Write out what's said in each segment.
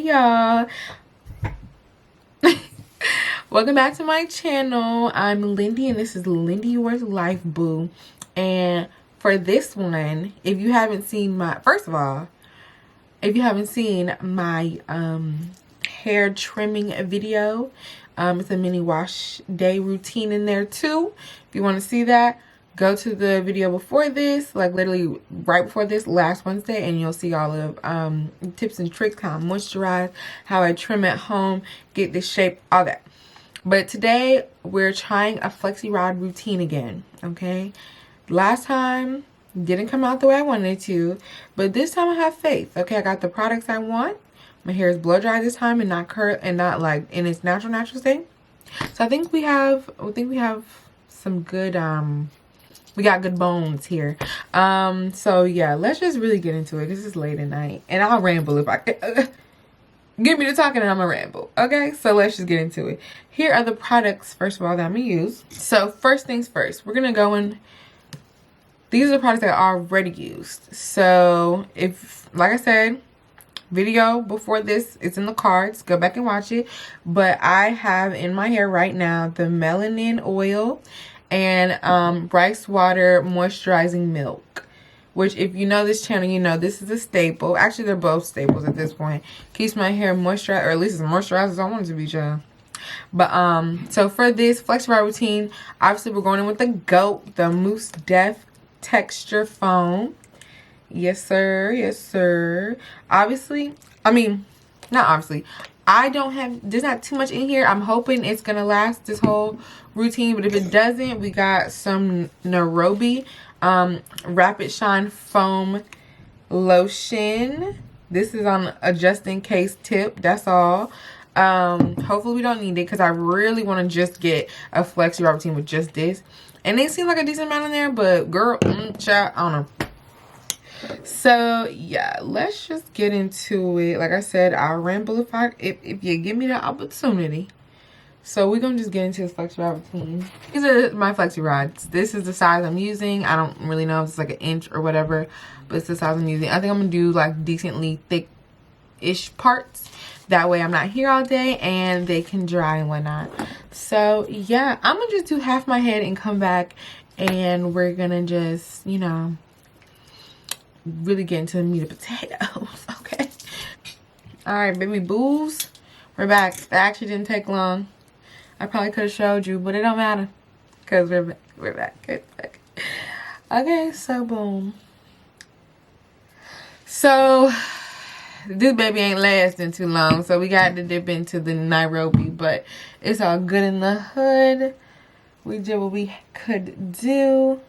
y'all. Welcome back to my channel. I'm Lindy and this is Lindiorslife, boo. And for this one, if you haven't seen my, first of all, if you haven't seen my hair trimming video, it's a mini wash day routine in there too. If you want to see that, go to the video before this, like literally right before this, last Wednesday, and you'll see all of tips and tricks, how I moisturize, how I trim at home, get this shape, all that. But today we're trying a Flexi rod routine again, okay? Last time didn't come out the way I wanted it to, but this time I have faith. Okay, I got the products I want. My hair is blow dry this time and not curl and not like in its natural state. So I think we have some good we got good bones here. So yeah, let's just really get into it. This is late at night and I'll ramble if I get me to talking and I'm gonna ramble. Okay, so let's just get into it. Here are the products, first of all, that I'm gonna use. So first things first, we're gonna go in. These are the products that I already used. So if, like I said, video before this, it's in the cards, go back and watch it. But I have in my hair right now the melanin oil and rice water moisturizing milk, which if you know this channel, you know this is a staple. Actually, they're both staples at this point. Keeps my hair moisturized, or at least as moisturized as I want it to be, child. But so for this Flexi rod routine, obviously we're going in with the GOAT, the Mousse Def Texture Foam. Yes sir, yes sir. Obviously, I mean, not obviously, I don't have, there's not too much in here. I'm hoping it's gonna last this whole routine, but if it doesn't, we got some Nairobi Rapid Shine Foam Lotion. This is on a just in case tip, that's all. Hopefully we don't need it because I really want to just get a Flexi rod routine with just this. And it seems like a decent amount in there, but girl, child, I don't know. So yeah, let's just get into it. Like I said, I'll ramble if you give me the opportunity. So we're gonna just get into this Flexi rod routine. These are my Flexi rods. This is the size I'm using. I don't really know if it's like an inch or whatever, but it's the size I'm using. I think I'm gonna do like decently thick-ish parts. That way I'm not here all day and they can dry and whatnot. So yeah, I'm gonna just do half my head and come back and we're gonna just, you know, really get into the meat of potatoes. Okay, all right, baby boos, we're back. That actually didn't take long. I probably could have showed you, but it don't matter because we're back. We're back. Okay, so boom. So this baby ain't lasting too long, so we got to dip into the Nairobi, but it's all good in the hood. We did what we could do.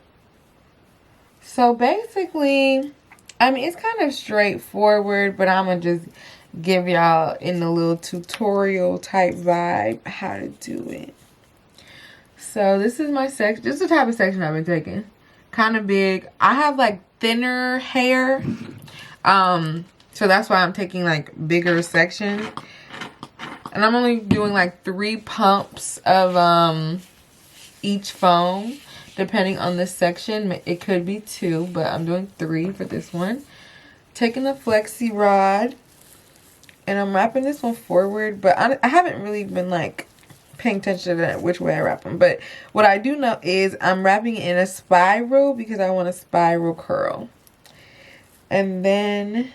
So basically, I mean, it's kind of straightforward, but I'm going to just give y'all in the little tutorial type vibe how to do it. So this is my section. This is the type of section I've been taking. Kind of big. I have like thinner hair. So that's why I'm taking like bigger sections. And I'm only doing like 3 pumps of each foam. Depending on the section, it could be 2, but I'm doing 3 for this one. Taking the Flexi rod, and I'm wrapping this one forward, but I haven't really been like paying attention to that, which way I wrap them. But what I do know is I'm wrapping it in a spiral because I want a spiral curl. And then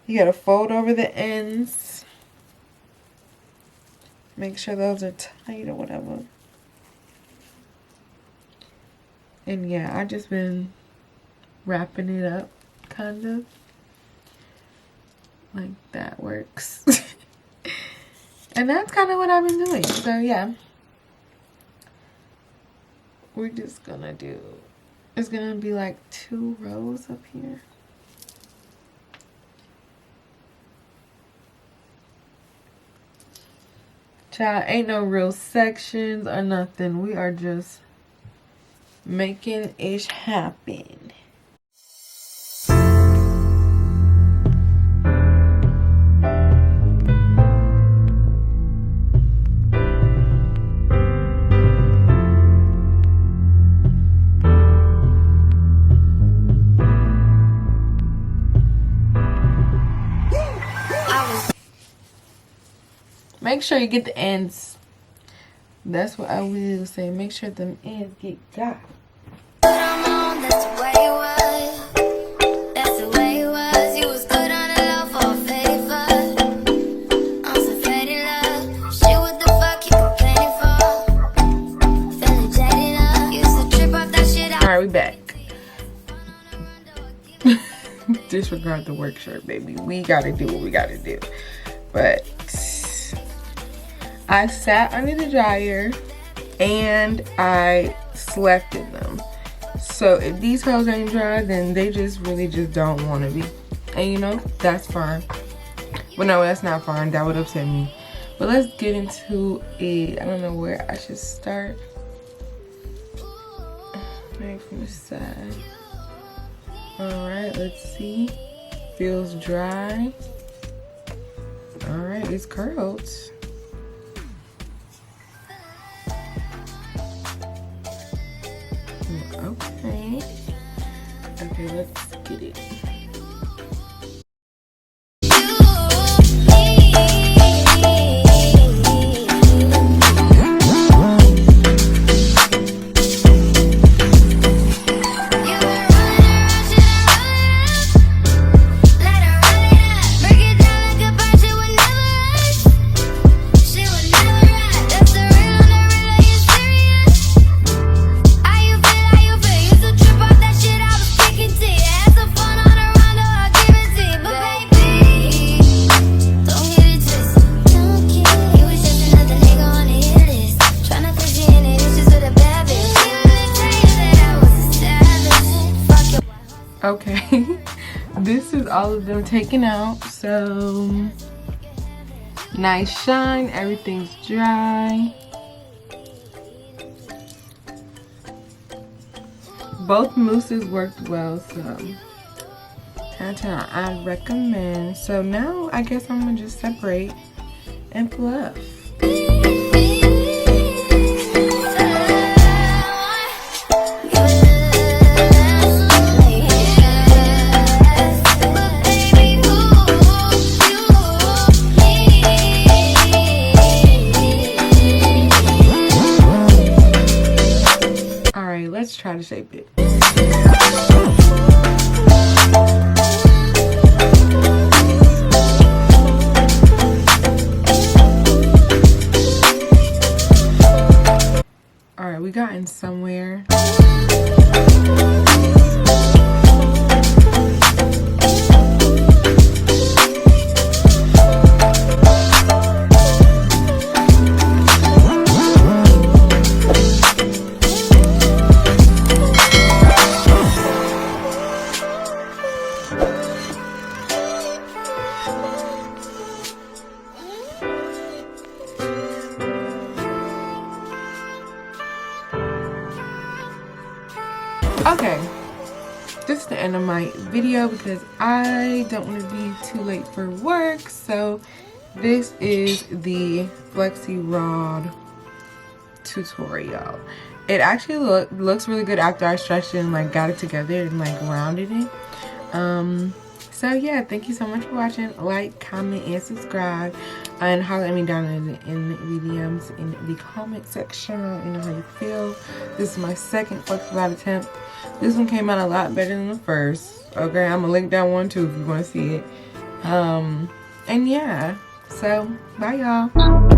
you gotta fold over the ends. Make sure those are tight or whatever. And yeah, I just been wrapping it up, kind of. Like that works. And that's kind of what I've been doing. So yeah. We're just gonna do, it's gonna be like 2 rows up here. Child, ain't no real sections or nothing. We are just making it happen. make sure you get the ends. That's what I will say. Make sure them ends get got. That's the way it was. That's the way it was. You was good on the low for a favor. I'm so faded love. Shit, what the fuck you complaining for? Feeling jaded up. Used to trip off that shit. Alright, we back. Disregard the work shirt, baby. We gotta do what we gotta do. But I sat under the dryer and I slept in them. So if these clothes ain't dry, then they just really just don't want to be. And you know, that's fine. But no, that's not fine. That would upset me. But let's get into it. I don't know where I should start. Maybe from the side. Alright, let's see. Feels dry. Alright, it's curled. Okay. Okay, let's get it. Okay, this is all of them taken out, so nice shine, everything's dry. Both mousses worked well, so 10 I recommend. So now I guess I'm gonna just separate and fluff. Let's try to shape it. All right, we gotten somewhere. Okay, this is the end of my video because I don't want to be too late for work. So this is the Flexi rod tutorial. It actually looks really good after I stretched it and like got it together and like rounded it. So yeah, thank you so much for watching. Like, comment, and subscribe, and holler at me down in the DMs in the comment section. You know how you feel. This is my second Flexi rod attempt. This one came out a lot better than the first. Okay, I'm gonna link that one too if you want to see it. And yeah, so bye y'all.